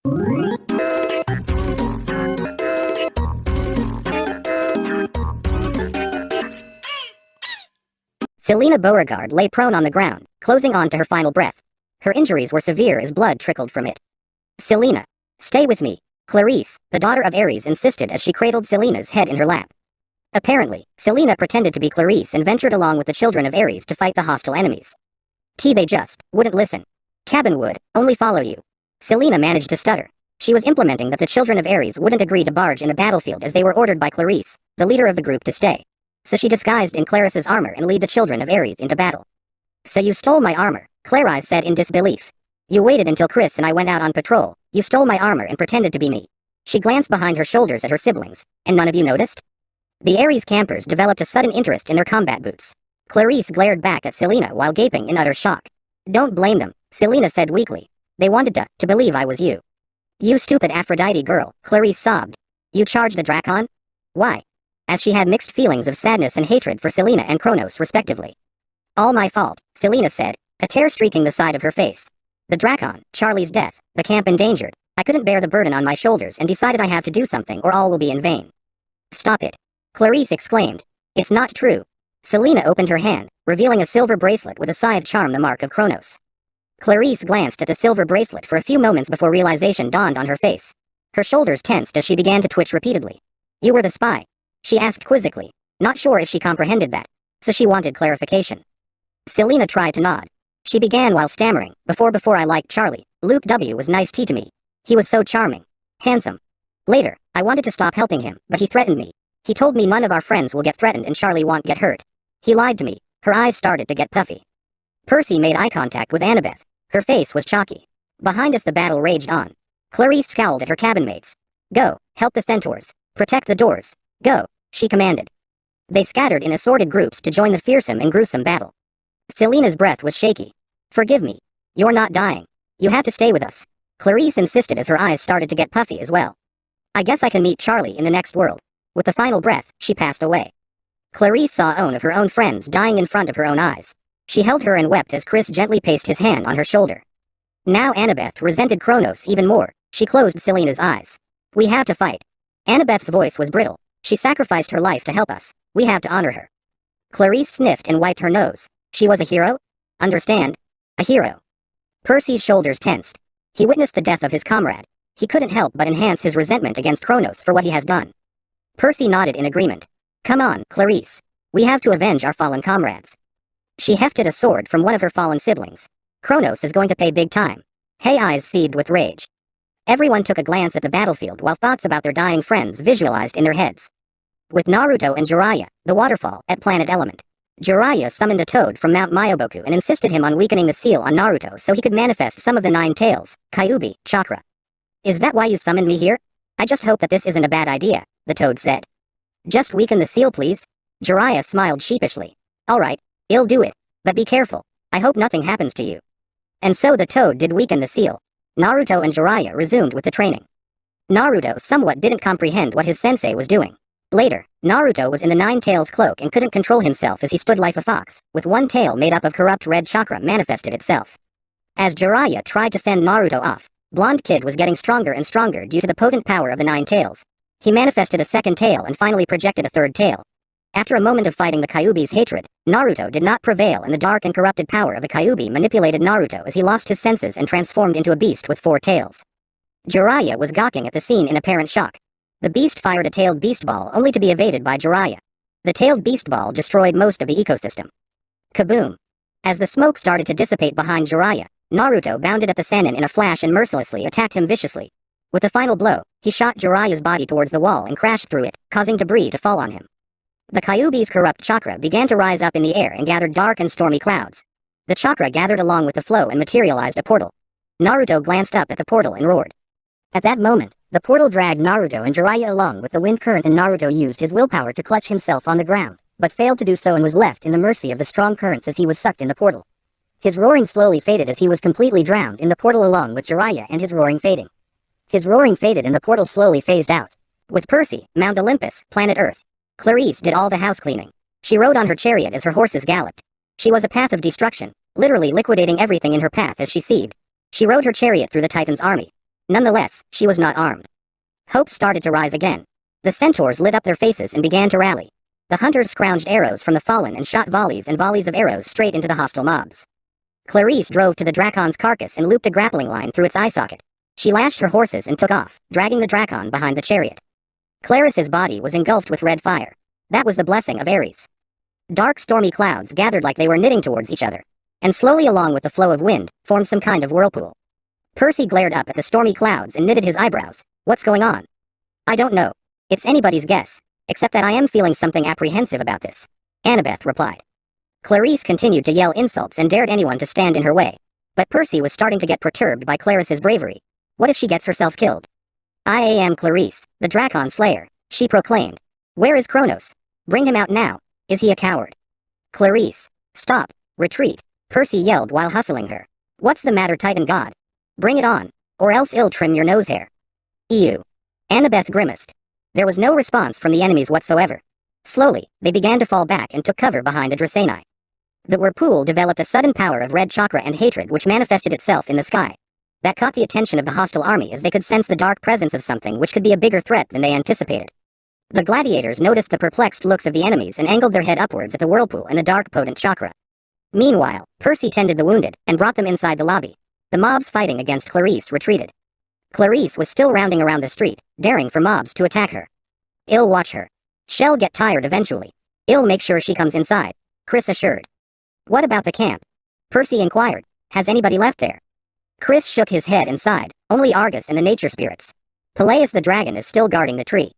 Selena Beauregard lay prone on the ground, closing on to her final breath. Her injuries were severe as blood trickled from it. "Selena, stay with me," Clarice, the daughter of Ares, insisted as she cradled Selena's head in her lap. Apparently, Selena pretended to be Clarice and ventured along with the children of Ares to fight the hostile enemies. They just wouldn't listen. "Cabin would only follow you." Selena managed to stutter. She was implementing that the children of Ares wouldn't agree to barge in the battlefield as they were ordered by Clarice, the leader of the group, to stay. So she disguised in Clarice's armor and lead the children of Ares into battle. "So you stole my armor," Clarice said in disbelief. "You waited until Chris and I went out on patrol, you stole my armor and pretended to be me." She glanced behind her shoulders at her siblings. "And none of you noticed?" The Ares campers developed a sudden interest in their combat boots. Clarice glared back at Selena while gaping in utter shock. "Don't blame them," Selena said weakly. "They wanted to believe I was you." "You stupid Aphrodite girl," Clarice sobbed. "You charged a Drakon? Why?" As she had mixed feelings of sadness and hatred for Selena and Kronos respectively. "All my fault," Selena said, a tear streaking the side of her face. "The Drakon, Charlie's death, the camp endangered. I couldn't bear the burden on my shoulders and decided I have to do something or all will be in vain." "Stop it," Clarice exclaimed. "It's not true." Selena opened her hand, revealing a silver bracelet with a scythe charm, the mark of Kronos. Clarice glanced at the silver bracelet for a few moments before realization dawned on her face. Her shoulders tensed as she began to twitch repeatedly. "You were the spy?" she asked quizzically, not sure if she comprehended that, so she wanted clarification. Selena tried to nod. She began while stammering, Before I liked Charlie, Luke W. was nice to me. He was so charming. Handsome. Later, I wanted to stop helping him, but he threatened me. He told me none of our friends will get threatened and Charlie won't get hurt. He lied to me." Her eyes started to get puffy. Percy made eye contact with Annabeth. Her face was chalky. Behind us the battle raged on. Clarice scowled at her cabin mates. "Go, help the centaurs. Protect the doors. Go," she commanded. They scattered in assorted groups to join the fearsome and gruesome battle. Selena's breath was shaky. "Forgive me. You're not dying. You have to stay with us," Clarice insisted as her eyes started to get puffy as well. "I guess I can meet Charlie in the next world." With the final breath, she passed away. Clarice saw one of her own friends dying in front of her own eyes. She held her and wept as Chris gently placed his hand on her shoulder. Now Annabeth resented Kronos even more. She closed Selena's eyes. "We have to fight." Annabeth's voice was brittle. "She sacrificed her life to help us. We have to honor her." Clarice sniffed and wiped her nose. "She was a hero? Understand? A hero." Percy's shoulders tensed. He witnessed the death of his comrade. He couldn't help but enhance his resentment against Kronos for what he has done. Percy nodded in agreement. "Come on, Clarice. We have to avenge our fallen comrades." She hefted a sword from one of her fallen siblings. "Kronos is going to pay big time." Hay's eyes seethed with rage. Everyone took a glance at the battlefield while thoughts about their dying friends visualized in their heads. With Naruto and Jiraiya, the waterfall, at Planet Element. Jiraiya summoned a toad from Mount Myoboku and insisted him on weakening the seal on Naruto so he could manifest some of the 9 tails, Kyuubi, chakra. "Is that why you summoned me here? I just hope that this isn't a bad idea," the toad said. "Just weaken the seal, please." Jiraiya smiled sheepishly. "All right, I'll do it, but be careful. I hope nothing happens to you." And so the toad did weaken the seal. Naruto and Jiraiya resumed with the training. Naruto somewhat didn't comprehend what his sensei was doing. Later, Naruto was in the 9 tails cloak and couldn't control himself as he stood like a fox, with one tail made up of corrupt red chakra manifested itself. As Jiraiya tried to fend Naruto off, Blonde Kid was getting stronger and stronger due to the potent power of the 9 tails. He manifested a second tail and finally projected a third tail. After a moment of fighting the Kyuubi's hatred, Naruto did not prevail and the dark and corrupted power of the Kyuubi manipulated Naruto as he lost his senses and transformed into a beast with 4 tails. Jiraiya was gawking at the scene in apparent shock. The beast fired a tailed beast ball only to be evaded by Jiraiya. The tailed beast ball destroyed most of the ecosystem. Kaboom! As the smoke started to dissipate behind Jiraiya, Naruto bounded at the Sannin in a flash and mercilessly attacked him viciously. With the final blow, he shot Jiraiya's body towards the wall and crashed through it, causing debris to fall on him. The Kyuubi's corrupt chakra began to rise up in the air and gathered dark and stormy clouds. The chakra gathered along with the flow and materialized a portal. Naruto glanced up at the portal and roared. At that moment, the portal dragged Naruto and Jiraiya along with the wind current and Naruto used his willpower to clutch himself on the ground, but failed to do so and was left in the mercy of the strong currents as he was sucked in the portal. His roaring slowly faded as he was completely drowned in the portal along with Jiraiya and his roaring fading. His roaring faded and the portal slowly phased out. With Percy, Mount Olympus, planet Earth. Clarice did all the house cleaning. She rode on her chariot as her horses galloped. She was a path of destruction, literally liquidating everything in her path as she seethed. She rode her chariot through the Titan's army. Nonetheless, she was not armed. Hope started to rise again. The centaurs lit up their faces and began to rally. The hunters scrounged arrows from the fallen and shot volleys and volleys of arrows straight into the hostile mobs. Clarice drove to the Dracon's carcass and looped a grappling line through its eye socket. She lashed her horses and took off, dragging the Dracon behind the chariot. Clarice's body was engulfed with red fire. That was the blessing of Ares. Dark stormy clouds gathered like they were knitting towards each other, and slowly along with the flow of wind, formed some kind of whirlpool. Percy glared up at the stormy clouds and knitted his eyebrows. What's going on? I don't know. It's anybody's guess, except that I am feeling something apprehensive about this, Annabeth replied. Clarice continued to yell insults and dared anyone to stand in her way, but Percy was starting to get perturbed by Clarice's bravery. What if she gets herself killed? I am Clarice, the Dracon Slayer, she proclaimed. Where is Kronos? Bring him out now. Is he a coward? Clarice, stop, retreat, Percy yelled while hustling her. What's the matter, Titan God? Bring it on, or else I'll trim your nose hair. Ew. Annabeth grimaced. There was no response from the enemies whatsoever. Slowly, they began to fall back and took cover behind a Draceni. The whirlpool developed a sudden power of red chakra and hatred which manifested itself in the sky. That caught the attention of the hostile army as they could sense the dark presence of something which could be a bigger threat than they anticipated. The gladiators noticed the perplexed looks of the enemies and angled their head upwards at the whirlpool and the dark potent chakra. Meanwhile, Percy tended the wounded and brought them inside the lobby. The mobs fighting against Clarice retreated. Clarice was still rounding around the street, daring for mobs to attack her. I'll watch her. She'll get tired eventually. I'll make sure she comes inside, Chris assured. What about the camp? Percy inquired. Has anybody left there? Chris shook his head and sighed. Only Argus and the nature spirits. Peleus the dragon is still guarding the tree.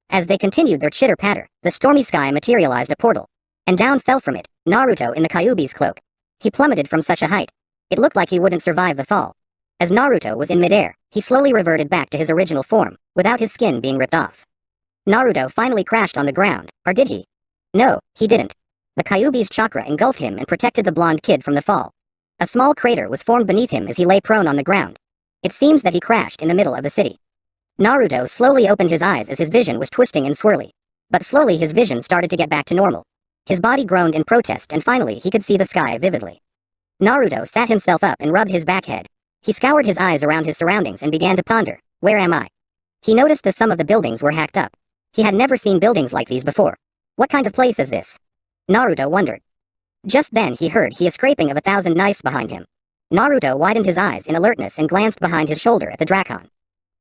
As they continued their chitter-patter, the stormy sky materialized a portal. And down fell from it, Naruto in the Kyuubi's cloak. He plummeted from such a height. It looked like he wouldn't survive the fall. As Naruto was in midair, he slowly reverted back to his original form, without his skin being ripped off. Naruto finally crashed on the ground, or did he? No, he didn't. The Kyuubi's chakra engulfed him and protected the blonde kid from the fall. A small crater was formed beneath him as he lay prone on the ground. It seems that he crashed in the middle of the city. Naruto slowly opened his eyes as his vision was twisting and swirly. But slowly his vision started to get back to normal. His body groaned in protest and finally he could see the sky vividly. Naruto sat himself up and rubbed his back head. He scoured his eyes around his surroundings and began to ponder, where am I? He noticed that some of the buildings were hacked up. He had never seen buildings like these before. What kind of place is this? Naruto wondered. Just then he heard a scraping of 1,000 knives behind him. Naruto widened his eyes in alertness and glanced behind his shoulder at the Dracon.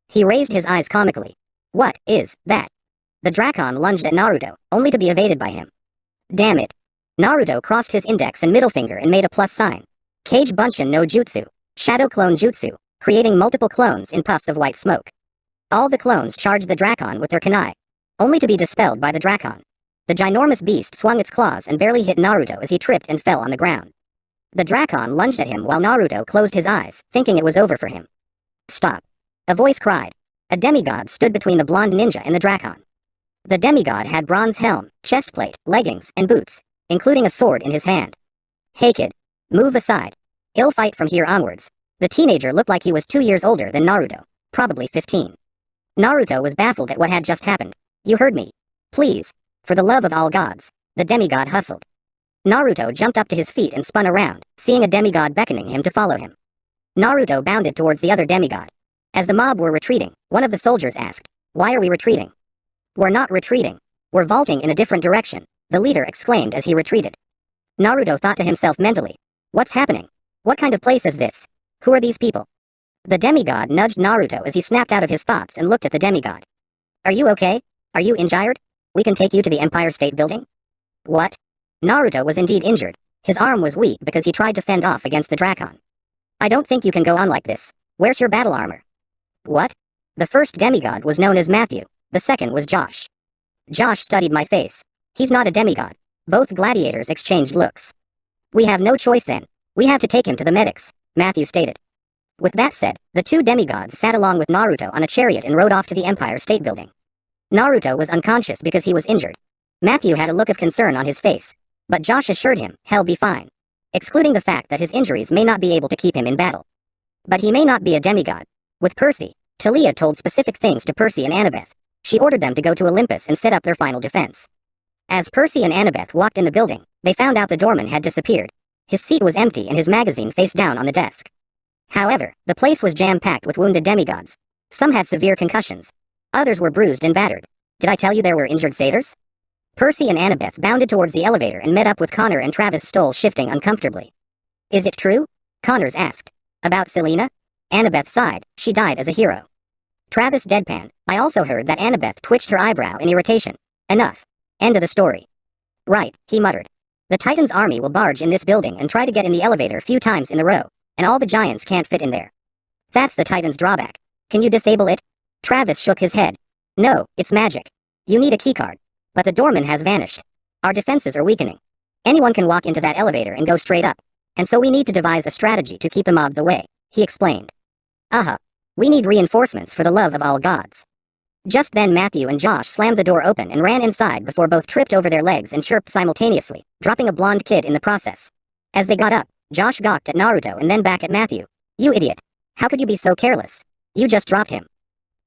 He raised his eyes comically. What is that? The Dracon lunged at Naruto, only to be evaded by him. Damn it. Naruto crossed his index and middle finger and made a plus sign. Kage Bunshin no Jutsu, Shadow Clone Jutsu, creating multiple clones in puffs of white smoke. All the clones charged the Dracon with their kunai, only to be dispelled by the Dracon. The ginormous beast swung its claws and barely hit Naruto as he tripped and fell on the ground. The Dracon lunged at him while Naruto closed his eyes, thinking it was over for him. Stop. A voice cried. A demigod stood between the blonde ninja and the Dracon. The demigod had bronze helm, chestplate, leggings, and boots, including a sword in his hand. Hey kid. Move aside. I'll fight from here onwards. The teenager looked like he was 2 years older than Naruto, probably 15. Naruto was baffled at what had just happened. You heard me. Please. For the love of all gods, the demigod hustled. Naruto jumped up to his feet and spun around, seeing a demigod beckoning him to follow him. Naruto bounded towards the other demigod. As the mob were retreating, one of the soldiers asked, "Why are we retreating?" "We're not retreating. We're vaulting in a different direction," the leader exclaimed as he retreated. Naruto thought to himself mentally, "What's happening? What kind of place is this? Who are these people?" The demigod nudged Naruto as he snapped out of his thoughts and looked at the demigod. "Are you okay? Are you injured? We can take you to the Empire State Building." What? Naruto was indeed injured. His arm was weak because he tried to fend off against the Dracon. "I don't think you can go on like this. Where's your battle armor?" What? The first demigod was known as Matthew, the second was Josh. Josh studied my face. He's not a demigod. Both gladiators exchanged looks. "We have no choice then. We have to take him to the medics," Matthew stated. With that said, the two demigods sat along with Naruto on a chariot and rode off to the Empire State Building. Naruto was unconscious because he was injured. Matthew had a look of concern on his face, but Josh assured him he'll be fine, excluding the fact that his injuries may not be able to keep him in battle. But he may not be a demigod. With Percy, Talia told specific things to Percy and Annabeth. She ordered them to go to Olympus and set up their final defense. As Percy and Annabeth walked in the building, they found out the doorman had disappeared. His seat was empty and his magazine face down on the desk. However, the place was jam-packed with wounded demigods. Some had severe concussions. Others were bruised and battered. Did I tell you there were injured satyrs? Percy and Annabeth bounded towards the elevator and met up with Connor and Travis Stoll shifting uncomfortably. Is it true? Connors asked. About Selena? Annabeth sighed. She died as a hero. Travis deadpanned. I also heard that Annabeth twitched her eyebrow in irritation. Enough. End of the story. Right, he muttered. The Titan's army will barge in this building and try to get in the elevator a few times in a row, and all the giants can't fit in there. That's the Titan's drawback. Can you disable it? Travis shook his head. No, it's magic. You need a keycard. But the doorman has vanished. Our defenses are weakening. Anyone can walk into that elevator and go straight up. And so we need to devise a strategy to keep the mobs away, he explained. We need reinforcements for the love of all gods. Just then Matthew and Josh slammed the door open and ran inside before both tripped over their legs and chirped simultaneously, dropping a blonde kid in the process. As they got up, Josh gawked at Naruto and then back at Matthew. You idiot. How could you be so careless? You just dropped him.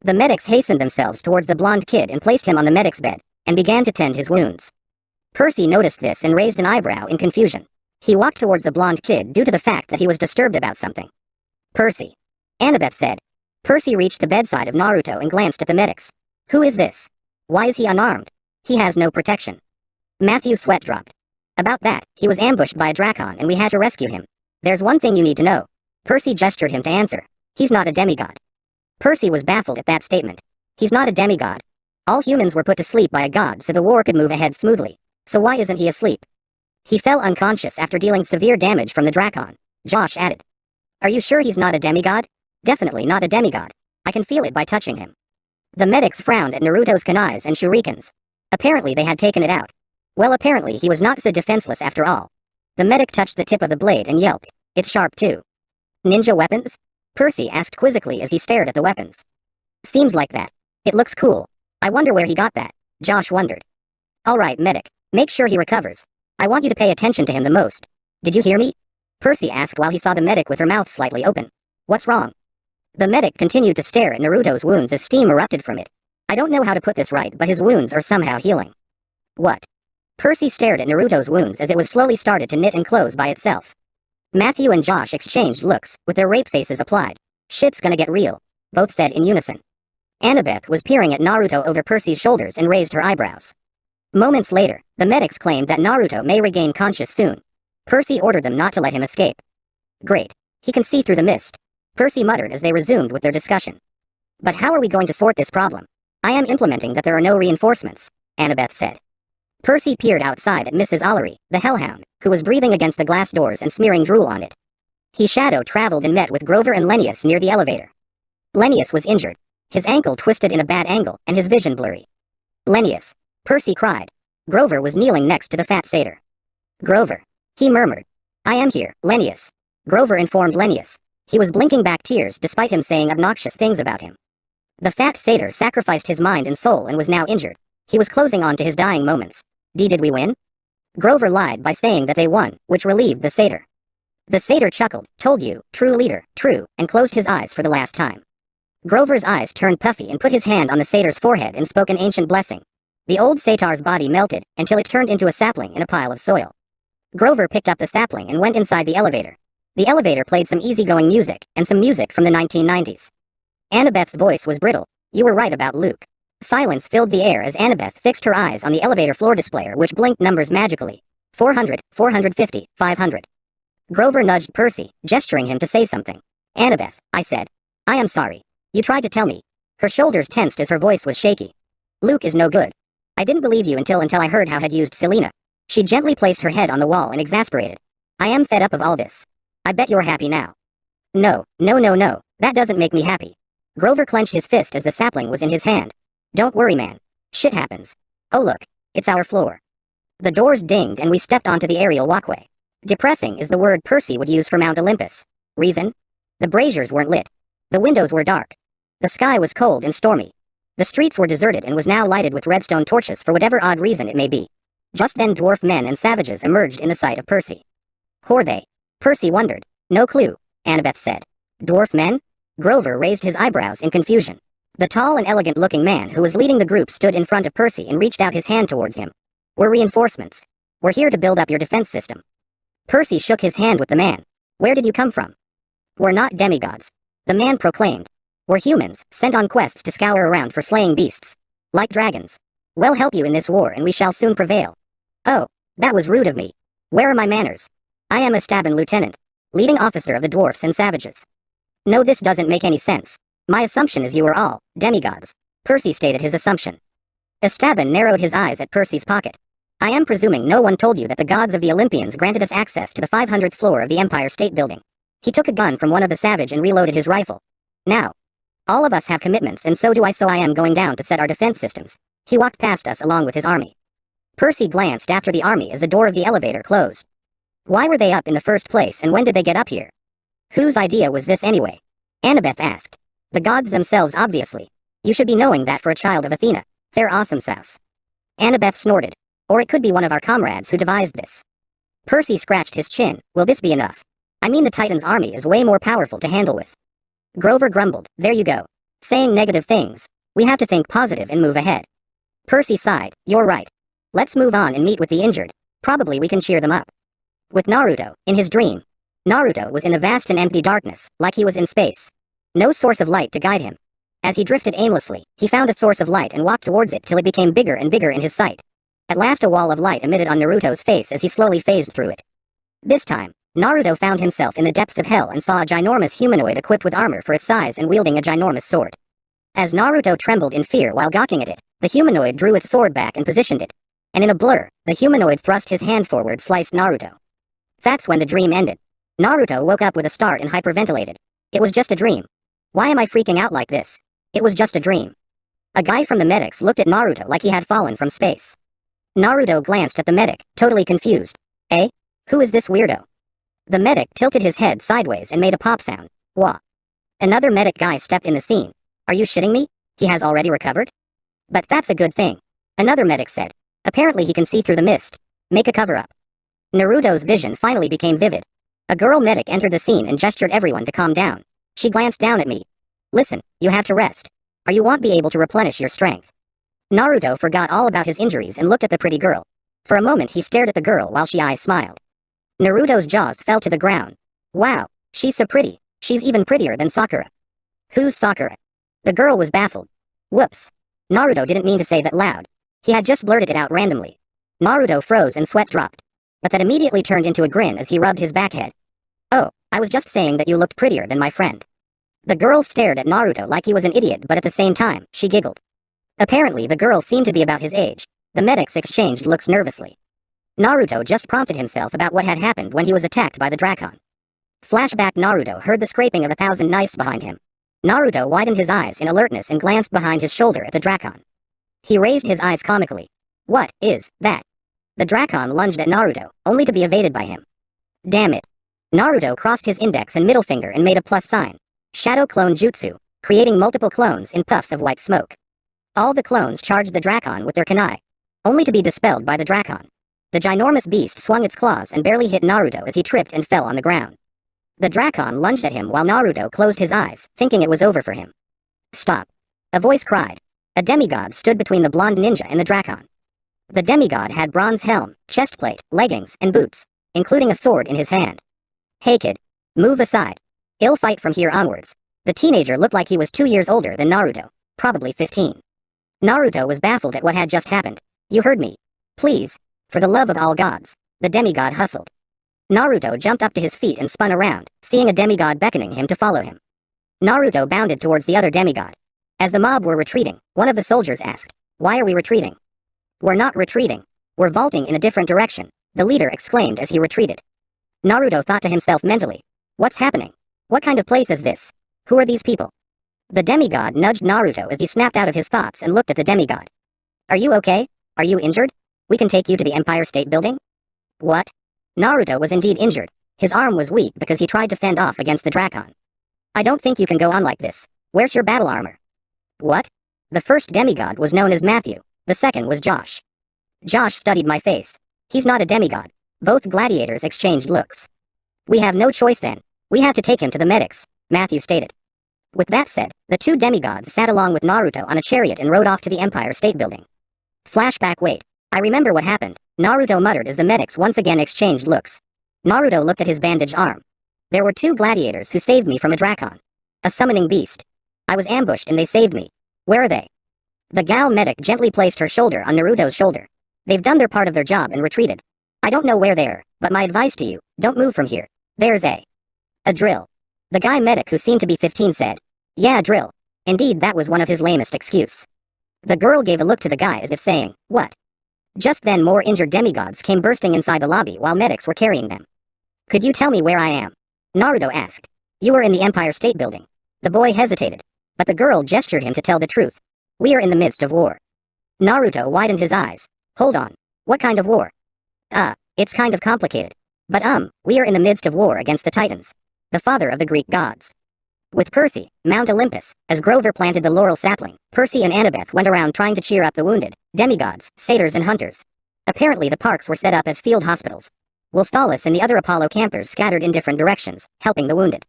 The medics hastened themselves towards the blonde kid and placed him on the medic's bed, and began to tend his wounds. Percy noticed this and raised an eyebrow in confusion. He walked towards the blonde kid due to the fact that he was disturbed about something. Percy. Annabeth said. Percy reached the bedside of Naruto and glanced at the medics. Who is this? Why is he unarmed? He has no protection. Matthew's sweat dropped. About that, he was ambushed by a Drakon and we had to rescue him. There's one thing you need to know. Percy gestured him to answer. He's not a demigod. Percy was baffled at that statement. He's not a demigod. All humans were put to sleep by a god so the war could move ahead smoothly. So why isn't he asleep? He fell unconscious after dealing severe damage from the Drakon. Josh added. Are you sure he's not a demigod? Definitely not a demigod. I can feel it by touching him. The medics frowned at Naruto's kunais and shurikens. Apparently they had taken it out. Well, apparently he was not so defenseless after all. The medic touched the tip of the blade and yelped. It's sharp too. Ninja weapons? Percy asked quizzically as he stared at the weapons. Seems like that. It looks cool. I wonder where he got that. Josh wondered. Alright, medic. Make sure he recovers. I want you to pay attention to him the most. Did you hear me? Percy asked while he saw the medic with her mouth slightly open. What's wrong? The medic continued to stare at Naruto's wounds as steam erupted from it. I don't know how to put this right, but his wounds are somehow healing. What? Percy stared at Naruto's wounds as it was slowly started to knit and close by itself. Matthew and Josh exchanged looks, with their rape faces applied. Shit's gonna get real, both said in unison. Annabeth was peering at Naruto over Percy's shoulders and raised her eyebrows. Moments later, the medics claimed that Naruto may regain conscious soon. Percy ordered them not to let him escape. Great. He can see through the mist. Percy muttered as they resumed with their discussion. But how are we going to sort this problem? I am implementing that there are no reinforcements, Annabeth said. Percy peered outside at Mrs. Ollery, the hellhound, who was breathing against the glass doors and smearing drool on it. He shadow traveled and met with Grover and Lennius near the elevator. Lennius was injured. His ankle twisted in a bad angle and his vision blurry. Lennius. Percy cried. Grover was kneeling next to the fat satyr. Grover. He murmured. I am here, Lennius. Grover informed Lennius. He was blinking back tears despite him saying obnoxious things about him. The fat satyr sacrificed his mind and soul and was now injured. He was closing on to his dying moments. Did we win? Grover lied by saying that they won, which relieved the satyr. The satyr chuckled, told you, true leader, true, and closed his eyes for the last time. Grover's eyes turned puffy and put his hand on the satyr's forehead and spoke an ancient blessing. The old satyr's body melted, until it turned into a sapling in a pile of soil. Grover picked up the sapling and went inside the elevator. The elevator played some easygoing music, and some music from the 1990s. Annabeth's voice was brittle. You were right about Luke. Silence filled the air as Annabeth fixed her eyes on the elevator floor displayer which blinked numbers magically. 400, 450, 500. Grover nudged Percy, gesturing him to say something. Annabeth, I said. I am sorry. You tried to tell me. Her shoulders tensed as her voice was shaky. Luke is no good. I didn't believe you until I heard how had used Selena. She gently placed her head on the wall and exasperated. I am fed up of all this. I bet you're happy now. No, that doesn't make me happy. Grover clenched his fist as the sapling was in his hand. Don't worry, man. Shit happens. Oh look, it's our floor. The doors dinged and we stepped onto the aerial walkway. Depressing is the word Percy would use for Mount Olympus. Reason? The braziers weren't lit. The windows were dark. The sky was cold and stormy. The streets were deserted and was now lighted with redstone torches for whatever odd reason it may be. Just then dwarf men and savages emerged in the sight of Percy. Who are they? Percy wondered. No clue, Annabeth said. Dwarf men? Grover raised his eyebrows in confusion. The tall and elegant-looking man who was leading the group stood in front of Percy and reached out his hand towards him. We're reinforcements. We're here to build up your defense system. Percy shook his hand with the man. Where did you come from? We're not demigods. The man proclaimed. We're humans, sent on quests to scour around for slaying beasts. Like dragons. We'll help you in this war and we shall soon prevail. Oh, that was rude of me. Where are my manners? I am a Staben lieutenant, leading officer of the dwarfs and savages. No, this doesn't make any sense. My assumption is you are all demigods. Percy stated his assumption. Estaban narrowed his eyes at Percy's pocket. I am presuming no one told you that the gods of the Olympians granted us access to the 500th floor of the Empire State Building. He took a gun from one of the savage and reloaded his rifle. Now, all of us have commitments and so do I, so I am going down to set our defense systems. He walked past us along with his army. Percy glanced after the army as the door of the elevator closed. Why were they up in the first place and when did they get up here? Whose idea was this anyway? Annabeth asked. The gods themselves, obviously. You should be knowing that for a child of Athena. They're awesome sauce. Annabeth snorted. Or it could be one of our comrades who devised this. Percy scratched his chin. Will this be enough? I mean, the Titan's army is way more powerful to handle with. Grover grumbled. There you go. Saying negative things. We have to think positive and move ahead. Percy sighed. You're right. Let's move on and meet with the injured. Probably we can cheer them up. With Naruto, in his dream. Naruto was in a vast and empty darkness, like he was in space. No source of light to guide him. As he drifted aimlessly, he found a source of light and walked towards it till it became bigger and bigger in his sight. At last a wall of light emitted on Naruto's face as he slowly phased through it. This time, Naruto found himself in the depths of hell and saw a ginormous humanoid equipped with armor for its size and wielding a ginormous sword. As Naruto trembled in fear while gawking at it, the humanoid drew its sword back and positioned it. And in a blur, the humanoid thrust his hand forward, sliced Naruto. That's when the dream ended. Naruto woke up with a start and hyperventilated. It was just a dream. Why am I freaking out like this? It was just a dream. A guy from the medics looked at Naruto like he had fallen from space. Naruto glanced at the medic, totally confused. Eh? Who is this weirdo? The medic tilted his head sideways and made a pop sound. Wah. Another medic guy stepped in the scene. Are you shitting me? He has already recovered? But that's a good thing. Another medic said. Apparently he can see through the mist. Make a cover-up. Naruto's vision finally became vivid. A girl medic entered the scene and gestured everyone to calm down. She glanced down at me. Listen, you have to rest. Or you won't be able to replenish your strength. Naruto forgot all about his injuries and looked at the pretty girl. For a moment he stared at the girl while she eyes smiled. Naruto's jaws fell to the ground. Wow, she's so pretty. She's even prettier than Sakura. Who's Sakura? The girl was baffled. Whoops. Naruto didn't mean to say that loud. He had just blurted it out randomly. Naruto froze and sweat dropped. But that immediately turned into a grin as he rubbed his back head. Oh, I was just saying that you looked prettier than my friend. The girl stared at Naruto like he was an idiot, but at the same time, she giggled. Apparently the girl seemed to be about his age. The medics exchanged looks nervously. Naruto just prompted himself about what had happened when he was attacked by the Drakon. Flashback. Naruto heard the scraping of 1,000 knives behind him. Naruto widened his eyes in alertness and glanced behind his shoulder at the Drakon. He raised his eyes comically. What is that? The Drakon lunged at Naruto, only to be evaded by him. Damn it. Naruto crossed his index and middle finger and made a plus sign. Shadow clone jutsu, creating multiple clones in puffs of white smoke. All the clones charged the Drakon with their kunai, only to be dispelled by the Drakon. The ginormous beast swung its claws and barely hit Naruto as he tripped and fell on the ground. The Drakon lunged at him while Naruto closed his eyes, thinking it was over for him. Stop. A voice cried. A demigod stood between the blonde ninja and the Drakon. The demigod had bronze helm, chestplate, leggings, and boots, including a sword in his hand. Hey kid. Move aside. I'll fight from here onwards. The teenager looked like he was 2 years older than Naruto, probably 15. Naruto was baffled at what had just happened. You heard me. Please. For the love of all gods. The demigod hustled. Naruto jumped up to his feet and spun around, seeing a demigod beckoning him to follow him. Naruto bounded towards the other demigod. As the mob were retreating, one of the soldiers asked, "Why are we retreating?" "We're not retreating. We're vaulting in a different direction," the leader exclaimed as he retreated. Naruto thought to himself mentally, "What's happening? What kind of place is this? Who are these people?" The demigod nudged Naruto as he snapped out of his thoughts and looked at the demigod. "Are you okay? Are you injured? We can take you to the Empire State Building?" What? Naruto was indeed injured. His arm was weak because he tried to fend off against the Drakon. "I don't think you can go on like this. Where's your battle armor?" What? The first demigod was known as Matthew, the second was Josh. Josh studied my face. He's not a demigod. Both gladiators exchanged looks. "We have no choice then. We have to take him to the medics," Matthew stated. With that said, the two demigods sat along with Naruto on a chariot and rode off to the Empire State Building. Flashback. Wait, I remember what happened, Naruto muttered as the medics once again exchanged looks. Naruto looked at his bandaged arm. There were 2 gladiators who saved me from a drakon. A summoning beast. I was ambushed and they saved me. Where are they? The gal medic gently placed her shoulder on Naruto's shoulder. They've done their part of their job and retreated. I don't know where they are, but my advice to you, don't move from here. There's a drill. The guy medic who seemed to be 15 said. Yeah, a drill. Indeed, that was one of his lamest excuse. The girl gave a look to the guy as if saying, what? Just then more injured demigods came bursting inside the lobby while medics were carrying them. Could you tell me where I am? Naruto asked. You are in the Empire State Building. The boy hesitated, but the girl gestured him to tell the truth. We are in the midst of war. Naruto widened his eyes. Hold on. What kind of war? It's kind of complicated. But we are in the midst of war against the Titans, the father of the Greek gods. With Percy, Mount Olympus, as Grover planted the laurel sapling, Percy and Annabeth went around trying to cheer up the wounded, demigods, satyrs and hunters. Apparently the parks were set up as field hospitals. While Solace and the other Apollo campers scattered in different directions, helping the wounded.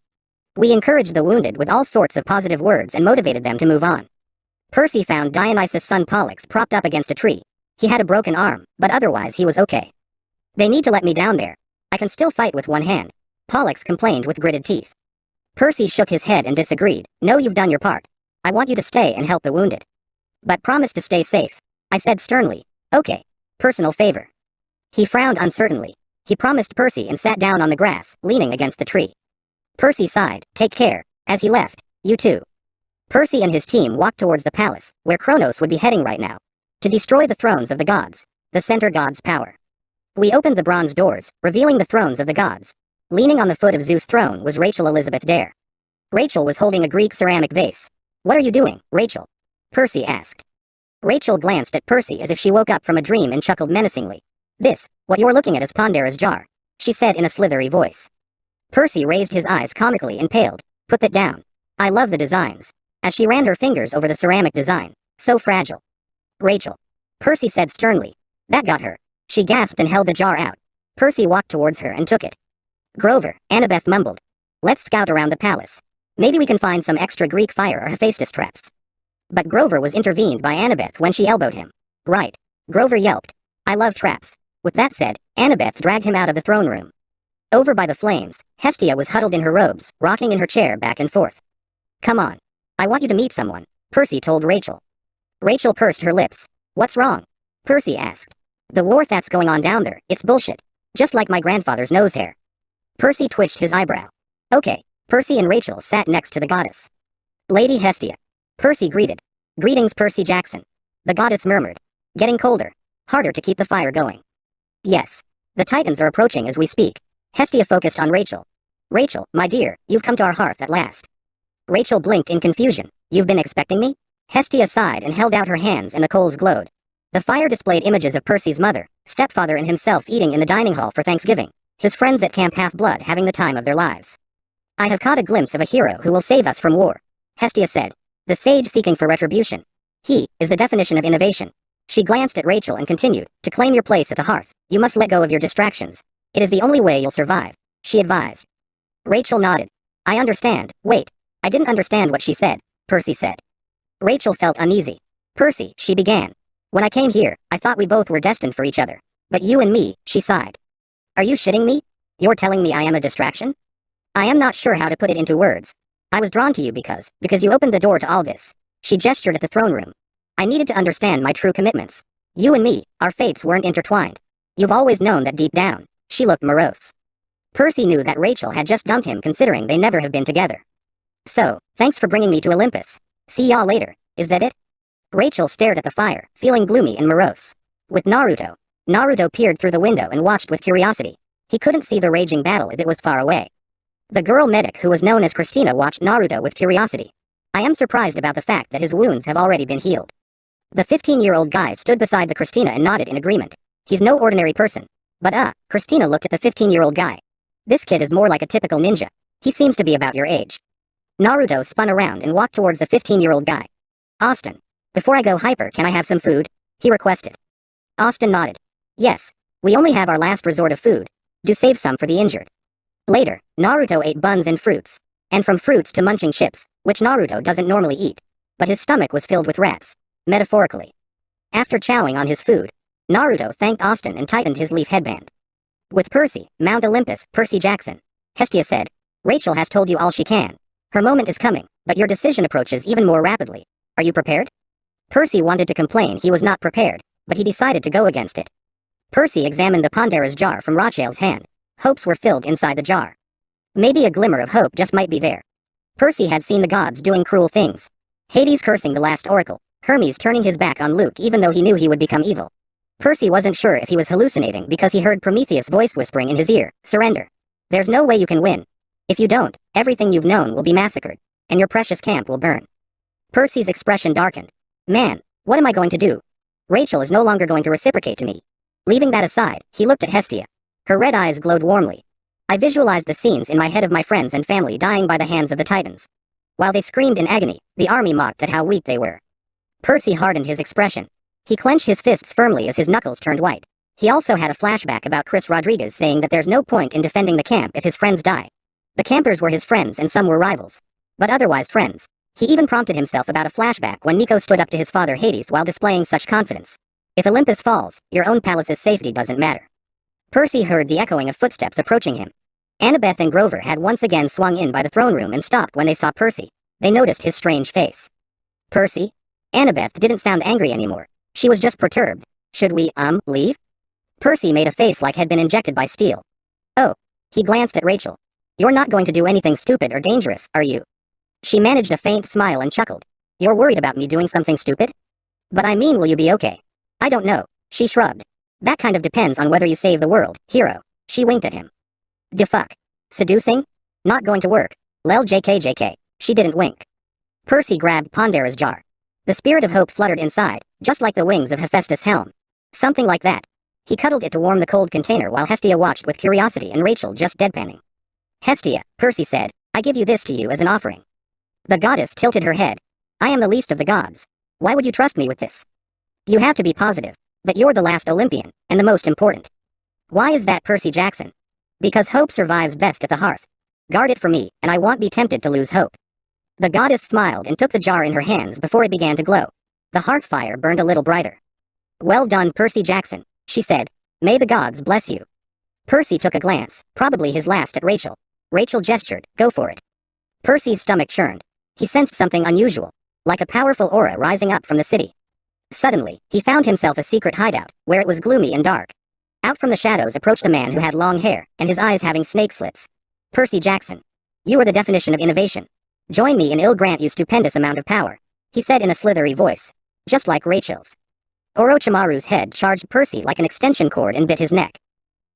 We encouraged the wounded with all sorts of positive words and motivated them to move on. Percy found Dionysus' son Pollux propped up against a tree. He had a broken arm, but otherwise he was okay. They need to let me down there. I can still fight with one hand, Pollux complained with gritted teeth. Percy shook his head and disagreed. No, you've done your part. I want you to stay and help the wounded. But promise to stay safe, I said sternly. Okay. Personal favor. He frowned uncertainly. He promised Percy and sat down on the grass, leaning against the tree. Percy sighed. Take care. As he left, you too. Percy and his team walked towards the palace, where Kronos would be heading right now. To destroy the thrones of the gods, the center god's power. We opened the bronze doors, revealing the thrones of the gods. Leaning on the foot of Zeus' throne was Rachel Elizabeth Dare. Rachel was holding a Greek ceramic vase. What are you doing, Rachel? Percy asked. Rachel glanced at Percy as if she woke up from a dream and chuckled menacingly. This, what you're looking at is Pandara's jar, she said in a slithery voice. Percy raised his eyes comically and paled. Put that down. I love the designs. As she ran her fingers over the ceramic design. So fragile. Rachel. Percy said sternly. That got her. She gasped and held the jar out. Percy walked towards her and took it. Grover, Annabeth mumbled. Let's scout around the palace. Maybe we can find some extra Greek fire or Hephaestus traps. But Grover was intervened by Annabeth when she elbowed him. Right. Grover yelped. I love traps. With that said, Annabeth dragged him out of the throne room. Over by the flames, Hestia was huddled in her robes, rocking in her chair back and forth. Come on. I want you to meet someone, Percy told Rachel. Rachel pursed her lips. What's wrong? Percy asked. The war that's going on down there, it's bullshit. Just like my grandfather's nose hair. Percy twitched his eyebrow. Okay. Percy and Rachel sat next to the goddess. Lady Hestia. Percy greeted. Greetings, Percy Jackson. The goddess murmured. Getting colder. Harder to keep the fire going. Yes. The Titans are approaching as we speak. Hestia focused on Rachel. Rachel, my dear, you've come to our hearth at last. Rachel blinked in confusion. You've been expecting me? Hestia sighed and held out her hands and the coals glowed. The fire displayed images of Percy's mother, stepfather and himself eating in the dining hall for Thanksgiving. His friends at Camp Half-Blood having the time of their lives. I have caught a glimpse of a hero who will save us from war, Hestia said. The sage seeking for retribution. He is the definition of innovation. She glanced at Rachel and continued, to claim your place at the hearth, you must let go of your distractions. It is the only way you'll survive, she advised. Rachel nodded. I understand. Wait. I didn't understand what she said, Percy said. Rachel felt uneasy. Percy, she began. When I came here, I thought we both were destined for each other. But you and me, she sighed. Are you shitting me? You're telling me I am a distraction? I am not sure how to put it into words. I was drawn to you because you opened the door to all this. She gestured at the throne room. I needed to understand my true commitments. You and me, our fates weren't intertwined. You've always known that deep down. She looked morose. Percy knew that Rachel had just dumped him considering they never have been together. So, thanks for bringing me to Olympus. See y'all later, is that it? Rachel stared at the fire, feeling gloomy and morose. With Naruto. Naruto peered through the window and watched with curiosity. He couldn't see the raging battle as it was far away. The girl medic who was known as Christina watched Naruto with curiosity. I am surprised about the fact that his wounds have already been healed. The 15-year-old guy stood beside the Christina and nodded in agreement. He's no ordinary person. But Christina looked at the 15-year-old guy. This kid is more like a typical ninja. He seems to be about your age. Naruto spun around and walked towards the 15-year-old guy. Austin. Before I go hyper, can I have some food? He requested. Austin nodded. Yes. We only have our last resort of food. Do save some for the injured. Later, Naruto ate buns and fruits. And from fruits to munching chips, which Naruto doesn't normally eat. But his stomach was filled with rats. Metaphorically. After chowing on his food, Naruto thanked Austin and tightened his leaf headband. With Percy, Mount Olympus, Percy Jackson. Hestia said. Rachel has told you all she can. Her moment is coming, but your decision approaches even more rapidly. Are you prepared? Percy wanted to complain he was not prepared, but he decided to go against it. Percy examined the Pandara's jar from Rachel's hand. Hopes were filled inside the jar. Maybe a glimmer of hope just might be there. Percy had seen the gods doing cruel things. Hades cursing the last oracle, Hermes turning his back on Luke even though he knew he would become evil. Percy wasn't sure if he was hallucinating because he heard Prometheus' voice whispering in his ear, "Surrender. There's no way you can win. If you don't, everything you've known will be massacred, and your precious camp will burn." Percy's expression darkened. Man, what am I going to do? Rachel is no longer going to reciprocate to me. Leaving that aside, he looked at Hestia. Her red eyes glowed warmly. I visualized the scenes in my head of my friends and family dying by the hands of the Titans. While they screamed in agony, the army mocked at how weak they were. Percy hardened his expression. He clenched his fists firmly as his knuckles turned white. He also had a flashback about Chris Rodriguez saying that there's no point in defending the camp if his friends die. The campers were his friends and some were rivals. But otherwise friends. He even prompted himself about a flashback when Nico stood up to his father Hades while displaying such confidence. If Olympus falls, your own palace's safety doesn't matter. Percy heard the echoing of footsteps approaching him. Annabeth and Grover had once again swung in by the throne room and stopped when they saw Percy. They noticed his strange face. Percy? Annabeth didn't sound angry anymore. She was just perturbed. Should we, leave? Percy made a face like had been injected by steel. Oh. He glanced at Rachel. You're not going to do anything stupid or dangerous, are you? She managed a faint smile and chuckled. You're worried about me doing something stupid? But I mean, will you be okay? I don't know. She shrugged. That kind of depends on whether you save the world, hero. She winked at him. Fuck. Seducing? Not going to work. Lel JK. She didn't wink. Percy grabbed Pandara's jar. The spirit of hope fluttered inside, just like the wings of Hephaestus' helm. Something like that. He cuddled it to warm the cold container while Hestia watched with curiosity and Rachel just deadpanning. Hestia, Percy said, I give you this to you as an offering. The goddess tilted her head. I am the least of the gods. Why would you trust me with this? You have to be positive, but you're the last Olympian, and the most important. Why is that, Percy Jackson? Because hope survives best at the hearth. Guard it for me, and I won't be tempted to lose hope. The goddess smiled and took the jar in her hands before it began to glow. The hearth fire burned a little brighter. Well done, Percy Jackson, she said. May the gods bless you. Percy took a glance, probably his last at Rachel. Rachel gestured, go for it. Percy's stomach churned. He sensed something unusual, like a powerful aura rising up from the city. Suddenly, he found himself a secret hideout, where it was gloomy and dark. Out from the shadows approached a man who had long hair, and his eyes having snake slits. Percy Jackson. You are the definition of innovation. Join me and I'll grant you stupendous amount of power, he said in a slithery voice. Just like Rachel's. Orochimaru's head charged Percy like an extension cord and bit his neck.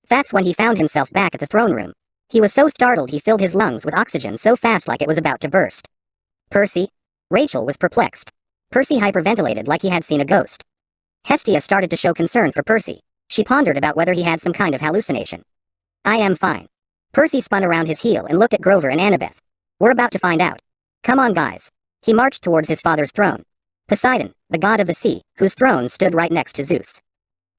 That's when he found himself back at the throne room. He was so startled he filled his lungs with oxygen so fast like it was about to burst. Percy? Rachel was perplexed. Percy hyperventilated like he had seen a ghost. Hestia started to show concern for Percy. She pondered about whether he had some kind of hallucination. I am fine. Percy spun around his heel and looked at Grover and Annabeth. We're about to find out. Come on, guys. He marched towards his father's throne. Poseidon, the god of the sea, whose throne stood right next to Zeus.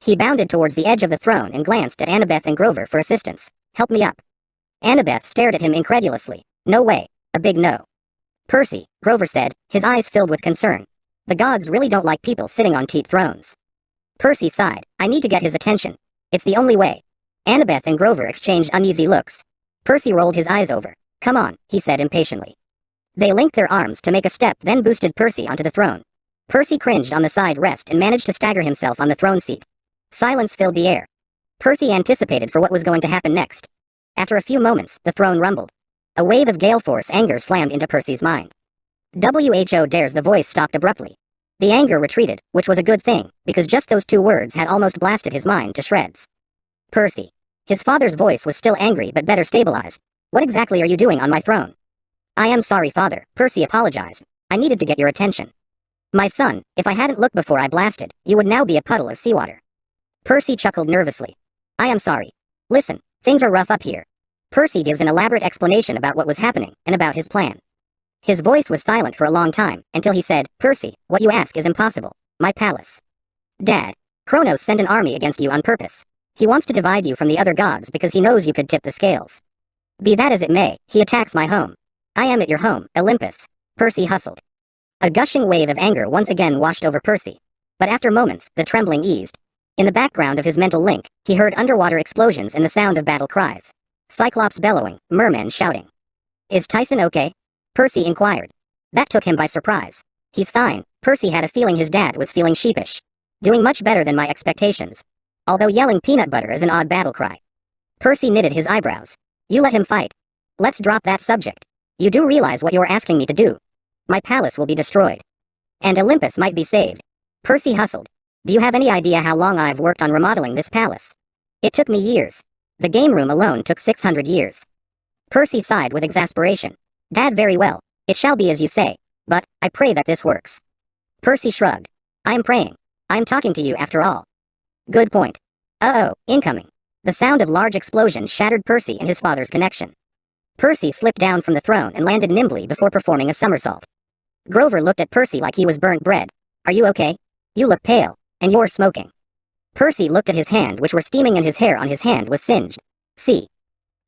He bounded towards the edge of the throne and glanced at Annabeth and Grover for assistance. Help me up. Annabeth stared at him incredulously. No way. A big no. Percy, Grover said, his eyes filled with concern. The gods really don't like people sitting on teat thrones. Percy sighed. I need to get his attention. It's the only way. Annabeth and Grover exchanged uneasy looks. Percy rolled his eyes over. Come on, he said impatiently. They linked their arms to make a step, then boosted Percy onto the throne. Percy cringed on the side rest and managed to stagger himself on the throne seat. Silence filled the air. Percy anticipated for what was going to happen next. After a few moments, the throne rumbled. A wave of gale force anger slammed into Percy's mind. WHO dares, the voice stopped abruptly. The anger retreated, which was a good thing, because just those two words had almost blasted his mind to shreds. Percy. His father's voice was still angry but better stabilized. What exactly are you doing on my throne? I am sorry, father, Percy apologized. I needed to get your attention. My son, if I hadn't looked before I blasted, you would now be a puddle of seawater. Percy chuckled nervously. I am sorry. Listen, things are rough up here. Percy gives an elaborate explanation about what was happening, and about his plan. His voice was silent for a long time, until he said, Percy, what you ask is impossible. My palace. Dad, Kronos sent an army against you on purpose. He wants to divide you from the other gods because he knows you could tip the scales. Be that as it may, he attacks my home. I am at your home, Olympus. Percy hustled. A gushing wave of anger once again washed over Percy. But after moments, the trembling eased. In the background of his mental link, he heard underwater explosions and the sound of battle cries. Cyclops bellowing, mermen shouting. Is Tyson okay? Percy inquired. That took him by surprise. He's fine. Percy had a feeling his dad was feeling sheepish. Doing much better than my expectations. Although yelling peanut butter is an odd battle cry. Percy knitted his eyebrows. You let him fight. Let's drop that subject. You do realize what you're asking me to do. My palace will be destroyed. And Olympus might be saved. Percy hustled. Do you have any idea how long I've worked on remodeling this palace? It took me years. The game room alone took 600 years. Percy sighed with exasperation. Dad, very well. It shall be as you say. But, I pray that this works. Percy shrugged. I am praying. I am talking to you after all. Good point. Uh-oh, incoming. The sound of large explosions shattered Percy and his father's connection. Percy slipped down from the throne and landed nimbly before performing a somersault. Grover looked at Percy like he was burnt bread. Are you okay? You look pale, and you're smoking. Percy looked at his hand, which were steaming, and his hair on his hand was singed. See.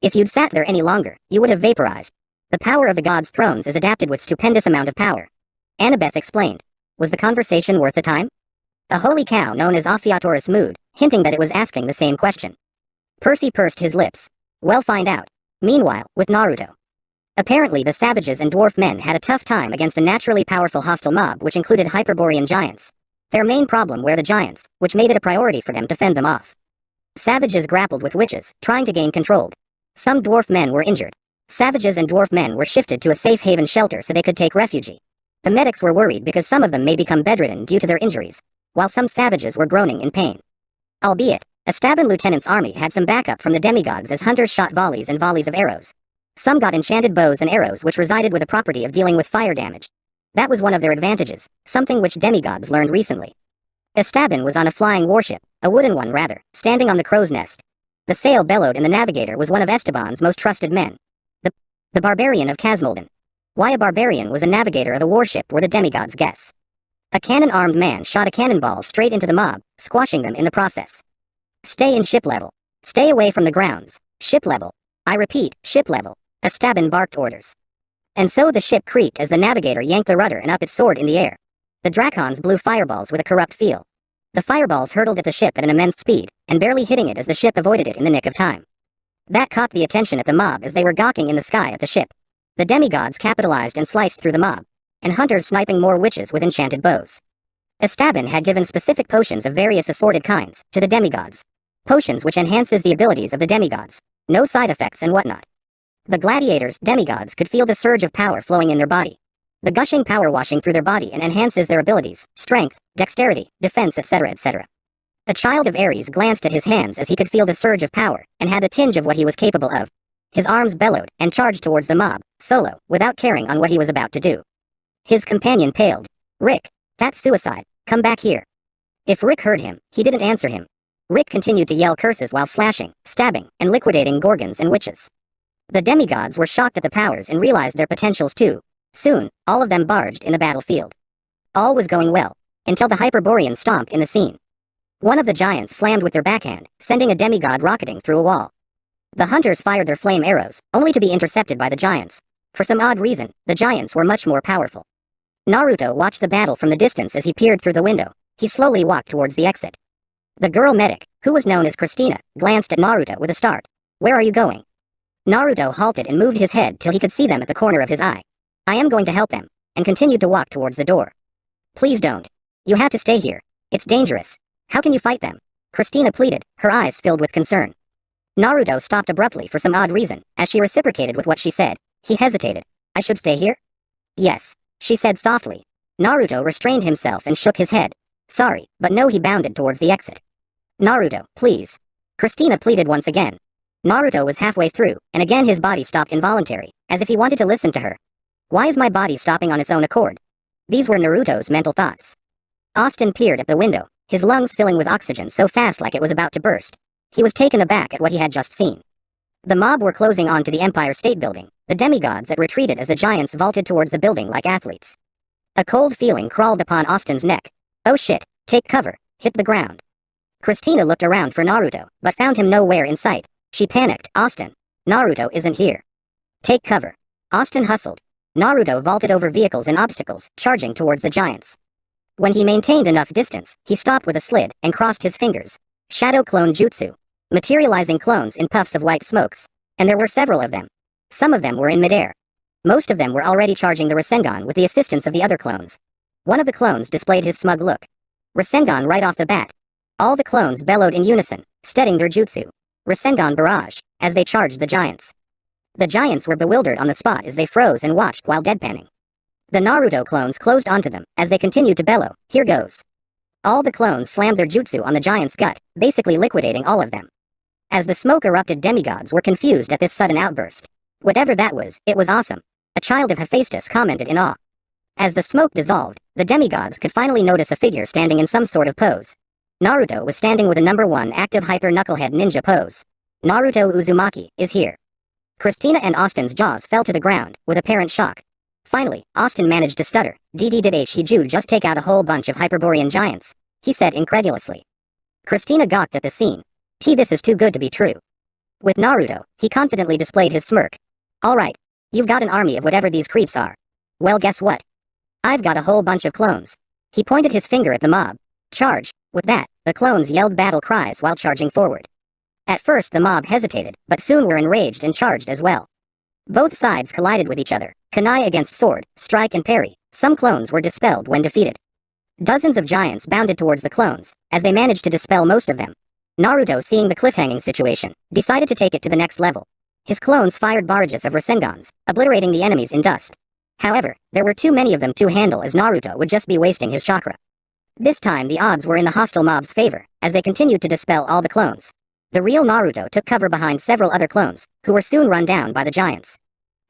If you'd sat there any longer, you would have vaporized. The power of the gods' thrones is adapted with stupendous amount of power. Annabeth explained. Was the conversation worth the time? A holy cow known as Ophiatorus mooed, hinting that it was asking the same question. Percy pursed his lips. Well, find out. Meanwhile, with Naruto. Apparently the savages and dwarf men had a tough time against a naturally powerful hostile mob which included Hyperborean giants. Their main problem were the giants, which made it a priority for them to fend them off. Savages grappled with witches, trying to gain control. Some dwarf men were injured. Savages and dwarf men were shifted to a safe haven shelter so they could take refuge. The medics were worried because some of them may become bedridden due to their injuries, while some savages were groaning in pain. Albeit, Esteban Lieutenant's army had some backup from the demigods as hunters shot volleys and volleys of arrows. Some got enchanted bows and arrows which resided with a property of dealing with fire damage. That was one of their advantages, something which demigods learned recently. Esteban was on a flying warship, a wooden one rather, standing on the crow's nest. The sail bellowed and the navigator was one of Esteban's most trusted men. The barbarian of Casmolden. Why a barbarian was a navigator of a warship were the demigods' guess. A cannon-armed man shot a cannonball straight into the mob, squashing them in the process. Stay in ship level. Stay away from the grounds. Ship level. I repeat, ship level. Esteban barked orders. And so the ship creaked as the navigator yanked the rudder and up it soared in the air. The Drakons blew fireballs with a corrupt feel. The fireballs hurtled at the ship at an immense speed, and barely hitting it as the ship avoided it in the nick of time. That caught the attention of the mob as they were gawking in the sky at the ship. The demigods capitalized and sliced through the mob, and hunters sniping more witches with enchanted bows. Esteban had given specific potions of various assorted kinds to the demigods. Potions which enhances the abilities of the demigods. No side effects and whatnot. The gladiators, demigods, could feel the surge of power flowing in their body. The gushing power washing through their body and enhances their abilities, strength, dexterity, defense, etc., etc. A child of Ares glanced at his hands as he could feel the surge of power, and had a tinge of what he was capable of. His arms bellowed, and charged towards the mob, solo, without caring on what he was about to do. His companion paled. Rick, that's suicide, come back here. If Rick heard him, he didn't answer him. Rick continued to yell curses while slashing, stabbing, and liquidating gorgons and witches. The demigods were shocked at the powers and realized their potentials too. Soon, all of them barged in the battlefield. All was going well, until the Hyperboreans stomped in the scene. One of the giants slammed with their backhand, sending a demigod rocketing through a wall. The hunters fired their flame arrows, only to be intercepted by the giants. For some odd reason, the giants were much more powerful. Naruto watched the battle from the distance as he peered through the window. He slowly walked towards the exit. The girl medic, who was known as Christina, glanced at Naruto with a start. Where are you going? Naruto halted and moved his head till he could see them at the corner of his eye. I am going to help them, and continued to walk towards the door. Please don't. You have to stay here. It's dangerous. How can you fight them? Christina pleaded, her eyes filled with concern. Naruto stopped abruptly for some odd reason, as she reciprocated with what she said. He hesitated. I should stay here? Yes, she said softly. Naruto restrained himself and shook his head. Sorry, but no, he bounded towards the exit. Naruto, please. Christina pleaded once again. Naruto was halfway through, and again his body stopped involuntary, as if he wanted to listen to her. Why is my body stopping on its own accord? These were Naruto's mental thoughts. Austin peered at the window, his lungs filling with oxygen so fast like it was about to burst. He was taken aback at what he had just seen. The mob were closing on to the Empire State Building. The demigods had retreated as the giants vaulted towards the building like athletes. A cold feeling crawled upon Austin's neck. Oh shit, take cover, hit the ground. Christina looked around for Naruto, but found him nowhere in sight. She panicked. Austin, Naruto isn't here. Take cover. Austin hustled. Naruto vaulted over vehicles and obstacles, charging towards the giants. When he maintained enough distance, he stopped with a slid, and crossed his fingers. Shadow clone jutsu. Materializing clones in puffs of white smokes. And there were several of them. Some of them were in midair. Most of them were already charging the Rasengan with the assistance of the other clones. One of the clones displayed his smug look. Rasengan right off the bat. All the clones bellowed in unison, steadying their jutsu. Rasengan barrage, as they charged the giants. The giants were bewildered on the spot as they froze and watched while deadpanning. The Naruto clones closed onto them as they continued to bellow, "Here goes." All the clones slammed their jutsu on the giant's gut, basically liquidating all of them. As the smoke erupted, demigods were confused at this sudden outburst. Whatever that was, it was awesome. A child of Hephaestus commented in awe. As the smoke dissolved, the demigods could finally notice a figure standing in some sort of pose. Naruto was standing with a #1 active hyper knucklehead ninja pose. Naruto Uzumaki is here. Christina and Austin's jaws fell to the ground, with apparent shock. Finally, Austin managed to stutter. Did he just take out a whole bunch of Hyperborean giants? He said incredulously. Christina gawked at the scene. This is too good to be true. With Naruto, he confidently displayed his smirk. Alright, you've got an army of whatever these creeps are. Well, guess what? I've got a whole bunch of clones. He pointed his finger at the mob. Charge. With that, the clones yelled battle cries while charging forward. At first the mob hesitated, but soon were enraged and charged as well. Both sides collided with each other, kunai against sword, strike and parry. Some clones were dispelled when defeated. Dozens of giants bounded towards the clones, as they managed to dispel most of them. Naruto, seeing the cliffhanging situation, decided to take it to the next level. His clones fired barrages of Rasengans, obliterating the enemies in dust. However, there were too many of them to handle, as Naruto would just be wasting his chakra. This time the odds were in the hostile mob's favor, as they continued to dispel all the clones. The real Naruto took cover behind several other clones, who were soon run down by the giants.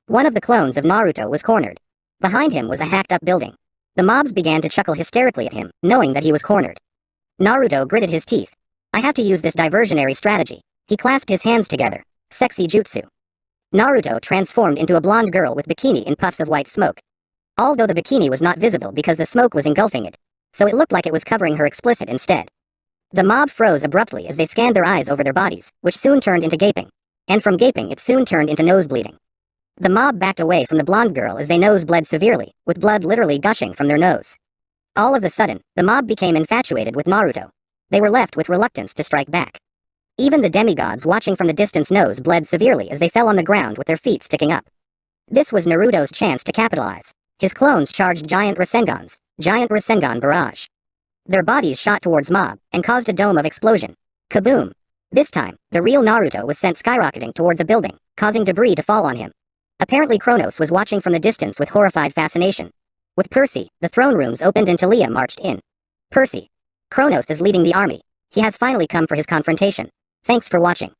One of the clones of Naruto was cornered. Behind him was a hacked-up building. The mobs began to chuckle hysterically at him, knowing that he was cornered. Naruto gritted his teeth. I have to use this diversionary strategy. He clasped his hands together. Sexy jutsu. Naruto transformed into a blonde girl with bikini in puffs of white smoke. Although the bikini was not visible because the smoke was engulfing it, so it looked like it was covering her explicit instead. The mob froze abruptly as they scanned their eyes over their bodies, which soon turned into gaping. And from gaping it soon turned into nose bleeding. The mob backed away from the blonde girl as their nose bled severely, with blood literally gushing from their nose. All of a sudden, the mob became infatuated with Naruto. They were left with reluctance to strike back. Even the demigods watching from the distance nose bled severely as they fell on the ground with their feet sticking up. This was Naruto's chance to capitalize. His clones charged giant Rasengans, giant Rasengan barrage. Their bodies shot towards mob, and caused a dome of explosion. Kaboom! This time, the real Naruto was sent skyrocketing towards a building, causing debris to fall on him. Apparently Kronos was watching from the distance with horrified fascination. With Percy, the throne rooms opened and Talia marched in. Percy. Kronos is leading the army. He has finally come for his confrontation. Thanks for watching.